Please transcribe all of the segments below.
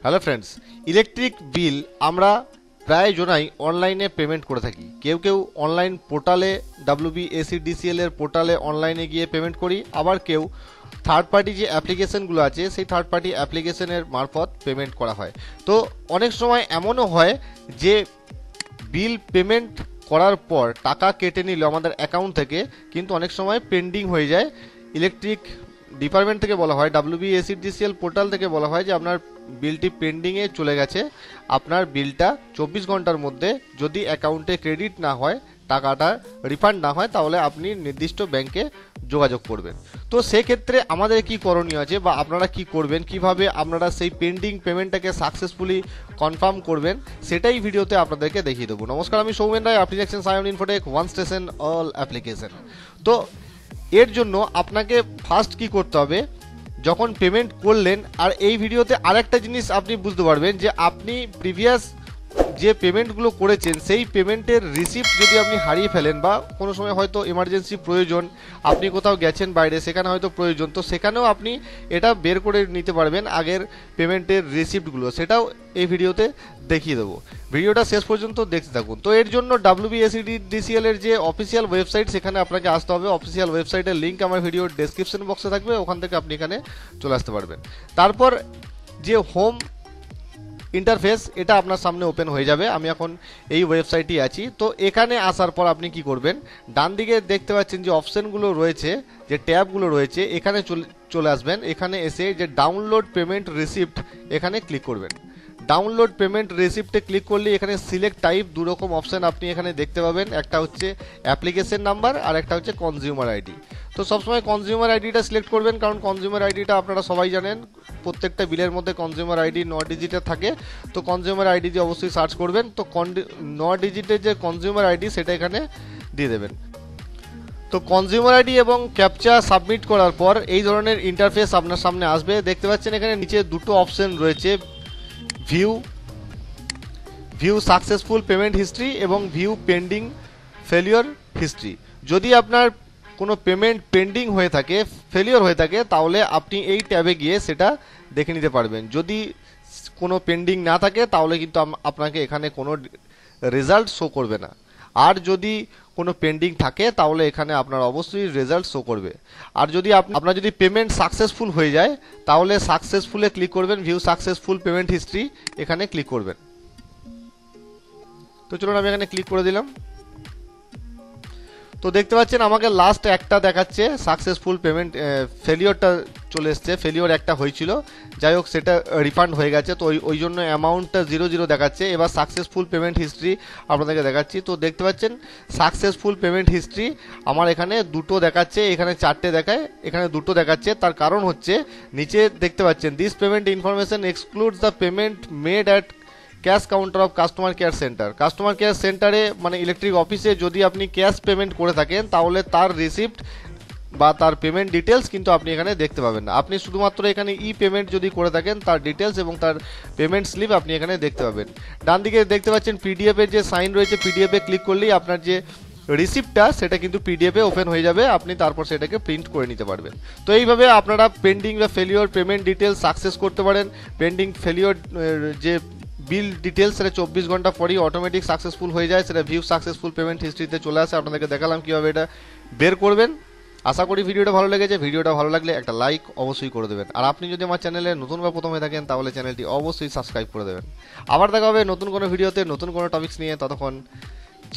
Hello friends, electric bill আমরা প্রায় জনাই অনলাইনে পেমেন্ট করে থাকি। কেউ কেউ অনলাইন পোর্টালে WBACDCL এর পোর্টালে অনলাইনে গিয়ে পেমেন্ট করি, আবার কেউ থার্ড পার্টি যে অ্যাপ্লিকেশনগুলো আছে সেই থার্ড পার্টি অ্যাপ্লিকেশনের মারফত পেমেন্ট করা হয়। তো অনেক সময় এমনও হয় যে বিল পেমেন্ট করার পর টাকা কেটে নিল আমাদের অ্যাকাউন্ট থেকে, কিন্তু অনেক সময় পেন্ডিং হয়ে যায়। ইলেকট্রিক ডিপার্টমেন্ট থেকে বলা হয়, WBACDCL পোর্টাল থেকে বলা হয় যে আপনার বিলটি পেন্ডিংয়ে চলে গেছে। আপনার বিলটা 24 ঘন্টার মধ্যে যদি অ্যাকাউন্টে ক্রেডিট না হয়, টাকাটা রিফান্ড না হয়, তাহলে আপনি নির্দিষ্ট ব্যাংকে যোগাযোগ করবেন। তো সেক্ষেত্রে আমাদের কি করণীয় আছে বা আপনারা কি করবেন, কিভাবে আপনারা সেই পেন্ডিং পেমেন্টটাকে সাকসেসফুলি কনফার্ম করবেন, সেটাই ভিডিওতে আপনাদেরকে দেখিয়ে দেবো। নমস্কার, আমি সৌমেন রায়, আপনি দেখছেন Sayan Infotech, one station all application. তো এর জন্য আপনাকে ফার্স্ট কি করতে হবে, যখন পেমেন্ট করলেন, আর এই ভিডিওতে আরেকটা জিনিস আপনি বুঝতে পারবেন যে আপনি প্রিভিয়াস যে পেমেন্টগুলো করেছেন সেই পেমেন্টের রিসিপ্ট যদি আপনি হারিয়ে ফেলেন বা কোনো সময় হয়তো এমার্জেন্সি প্রয়োজন, আপনি কোথাও গেছেন বাইরে, সেখানে হয়তো প্রয়োজন, তো সেখানেও আপনি এটা বের করে নিতে পারবেন আগের পেমেন্টের রিসিপ্টগুলো, সেটাও এই ভিডিওতে দেখিয়ে দেবো। ভিডিওটা শেষ পর্যন্ত দেখতে থাকুন। তো এর জন্য WBACDCL এর যে অফিসিয়াল ওয়েবসাইট, সেখানে আপনাকে আসতে হবে। অফিসিয়াল ওয়েবসাইটের লিঙ্ক আমার ভিডিওর ডেসক্রিপশন বক্সে থাকবে, ওখান থেকে আপনি এখানে চলে আসতে পারবেন। তারপর যে হোম ইন্টারফেস, এটা আপনার সামনে ওপেন হয়ে যাবে। আমি এখন এই ওয়েবসাইটে আছি। তো এখানে আসার পর আপনি কি করবেন, ডান দিকে দেখতে পাচ্ছেন যে অপশনগুলো রয়েছে, যে ট্যাবগুলো রয়েছে, এখানে চলে আসবেন। এখানে এসে যে ডাউনলোড পেমেন্ট রিসিপ্ট, এখানে ক্লিক করবেন। ডাউনলোড পেমেন্ট রিসিপ্টে ক্লিক করলে এখানে সিলেক্ট টাইপ দু রকম অপশন আপনি এখানে দেখতে পাবেন। একটা হচ্ছে অ্যাপ্লিকেশন নাম্বার আর একটা হচ্ছে কনজিউমার আইডি। তো সবসময় কনজিউমার আইডিটা সিলেক্ট করবেন, কারণ কনজিউমার আইডিটা আপনারা সবাই জানেন প্রত্যেকটা বিলের মধ্যে কনজিউমার আইডি 9 ডিজিটের থাকে। তো কনজিউমার আইডি দিয়ে অবশ্যই সার্চ করবেন। তো 9 ডিজিটের যে কনজিউমার আইডি সেটা এখানে দিয়ে দেবেন। তো কনজিউমার আইডি এবং ক্যাপচা সাবমিট করার পর এই ধরনের ইন্টারফেস আপনার সামনে আসবে। দেখতে পাচ্ছেন এখানে নিচে দুটো অপশন রয়েছে, ভিউ সাকসেসফুল পেমেন্ট হিস্ট্রি এবং ভিউ পেন্ডিং ফেলিওর হিস্ট্রি। যদি আপনার কোনো পেমেন্ট পেন্ডিং হয়ে থাকে, ফেলিওর হয়ে থাকে, তাহলে আপনি এই ট্যাবে গিয়ে সেটা দেখে নিতে পারবেন। যদি কোনো পেন্ডিং না থাকে তাহলে কিন্তু আপনাকে এখানে কোনো রেজাল্ট শো করবে না। আর যদি কোনো পেন্ডিং থাকে তাহলে এখানে আপনার অবশ্যই রেজাল্ট শো করবে। আর যদি আপনার যদি পেমেন্ট সাকসেসফুল হয়ে যায় তাহলে সাকসেসফুলে ক্লিক করবেন, ভিউ সাকসেসফুল পেমেন্ট হিস্ট্রি এখানে ক্লিক করবেন। তো চলুন আমি এখানে ক্লিক করে দিলাম। তো দেখতে পাচ্ছেন আমাকে লাস্ট একটা দেখাচ্ছে সাকসেসফুল পেমেন্ট, ফেলিওরটা চলে এসছে। ফেলিওর একটা হয়েছিল, যাই হোক সেটা রিফান্ড হয়ে গেছে। তো ওই জন্য অ্যামাউন্টটা 00 দেখাচ্ছে। এবার সাকসেসফুল পেমেন্ট হিস্ট্রি আপনাদেরকে দেখাচ্ছি। তো দেখতে পাচ্ছেন সাকসেসফুল পেমেন্ট হিস্ট্রি আমার এখানে দুটো দেখাচ্ছে, এখানে 4টে দেখায়, এখানে দুটো দেখাচ্ছে। তার কারণ হচ্ছে নিচে দেখতে পাচ্ছেন this payment information excludes the payment made at cash counter of customer care centre. Customer care সেন্টারে মানে ইলেকট্রিক অফিসে যদি আপনি ক্যাশ পেমেন্ট করে থাকেন তাহলে তার রিসিপ্ট বা তার পেমেন্ট ডিটেলস কিন্তু আপনি এখানে দেখতে পাবেন না। আপনি শুধুমাত্র এখানে ই পেমেন্ট যদি করে থাকেন তার ডিটেলস এবং তার পেমেন্ট স্লিপ আপনি এখানে দেখতে পাবেন। ডান দিকে দেখতে পাচ্ছেন পিডিএফ এর যে সাইন রয়েছে, পিডিএফে ক্লিক করলেই আপনার যে রিসিপ্টটা সেটা কিন্তু পিডিএফে ওপেন হয়ে যাবে, আপনি তারপর সেটাকে প্রিন্ট করে নিতে পারবেন। তো এইভাবে আপনারা পেন্ডিং বা ফেলিওর পেমেন্ট ডিটেলস সাকসেস করতে পারেন। পেন্ডিং ফেলিওর যে বিল ডিটেলস সেটা 24 ঘন্টা পরেই অটোমেটিক সাকসেসফুল হয়ে যায়, সেটা ভিউ সাকসেসফুল পেমেন্ট হিস্ট্রিতে চলে আসে। আপনাদেরকে দেখালাম কীভাবে এটা বের করবেন। আশা করি ভিডিওটা ভালো লেগেছে। ভিডিওটা ভালো লাগলে একটা লাইক অবশ্যই করে দেবেন। আর আপনি যদি আমার চ্যানেলে নতুন বা প্রথম হয়ে থাকেন তাহলে চ্যানেলটি অবশ্যই সাবস্ক্রাইব করে দেবেন। আবার দেখা হবে নতুন কোনো ভিডিওতে নতুন কোনো টপিকস নিয়ে। ততক্ষণ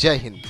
জয় হিন্দ।